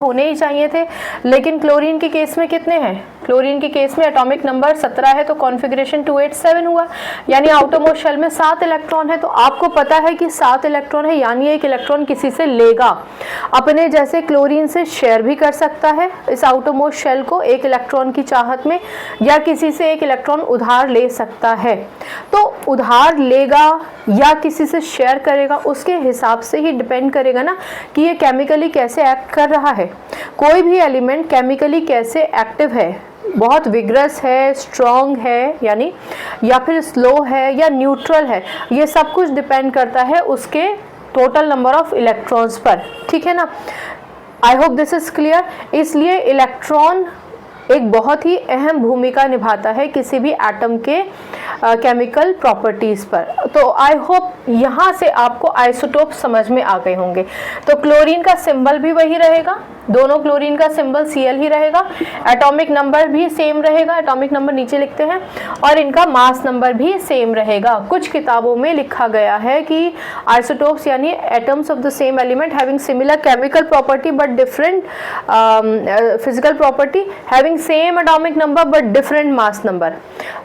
होने ही चाहिए थे, लेकिन क्लोरीन के केस में कितने हैं? क्लोरीन के केस में एटॉमिक नंबर 17 है तो कॉन्फ़िगरेशन 287 हुआ, यानी आउटरमोस्ट शेल में 7 इलेक्ट्रॉन है। तो आपको पता है कि 7 इलेक्ट्रॉन है, यानी एक इलेक्ट्रॉन किसी से लेगा, अपने जैसे क्लोरीन से शेयर भी कर सकता है इस आउटरमोस्ट शेल को एक इलेक्ट्रॉन की चाहत में, या किसी से एक इलेक्ट्रॉन उधार ले सकता है। तो उधार लेगा या किसी से शेयर करेगा, उसके हिसाब से ही डिपेंड करेगा ना कि ये केमिकली कैसे एक्ट कर रहा है। कोई भी एलिमेंट केमिकली कैसे एक्टिव है, बहुत विग्रस है, स्ट्रॉन्ग है यानी, या फिर स्लो है या न्यूट्रल है, ये सब कुछ डिपेंड करता है उसके टोटल नंबर ऑफ इलेक्ट्रॉन्स पर। ठीक है ना? I hope this is clear. इसलिए इलेक्ट्रॉन एक बहुत ही अहम भूमिका निभाता है किसी भी एटम के केमिकल प्रॉपर्टीज़ पर। तो आई होप यहाँ से आपको आइसोटोप समझ में आ गए होंगे। तो क्लोरीन का सिंबल भी वही रहेगा, दोनों क्लोरीन का सिंबल Cl ही रहेगा, एटॉमिक नंबर भी सेम रहेगा, एटॉमिक नंबर नीचे लिखते हैं, और इनका मास नंबर भी सेम रहेगा। कुछ किताबों में लिखा गया है कि आइसोटोप्स यानी atoms of the same element having similar chemical property but different physical property, having same atomic number but different mass number.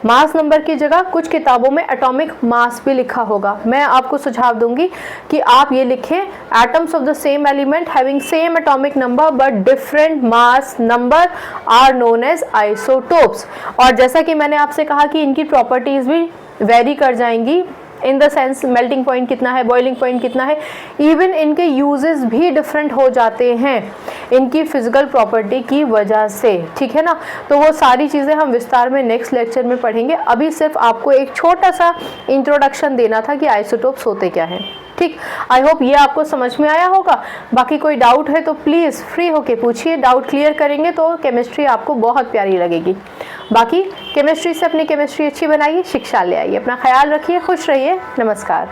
Mass number की जगह कुछ किताबों में एटॉमिक मास भी लिखा होगा। मैं आपको सुझाव दूंगी कि आप ये लिखें, atoms of the same element having same atomic number but different mass number are known as isotopes. और जैसा कि मैंने आपसे कहा कि इनकी प्रॉपर्टीज भी वेरी कर जाएंगी, in the sense melting point कितना है, बॉइलिंग पॉइंट कितना है, इवन इनके यूजेस भी डिफरेंट हो जाते हैं इनकी फिजिकल प्रॉपर्टी की वजह से। ठीक है ना? तो वो सारी चीज़ें हम विस्तार में नेक्स्ट लेक्चर में पढ़ेंगे। अभी सिर्फ आपको एक छोटा सा इंट्रोडक्शन देना था कि आइसोटोप्स होते क्या हैं। ठीक, आई होप ये आपको समझ में आया होगा। बाकी कोई डाउट है तो प्लीज़ फ्री होके पूछिए, डाउट क्लियर करेंगे तो केमिस्ट्री आपको बहुत प्यारी लगेगी। बाकी केमिस्ट्री से अपनी केमिस्ट्री अच्छी बनाइए, शिक्षा ले आइए, अपना ख्याल रखिए, खुश रहिए, नमस्कार।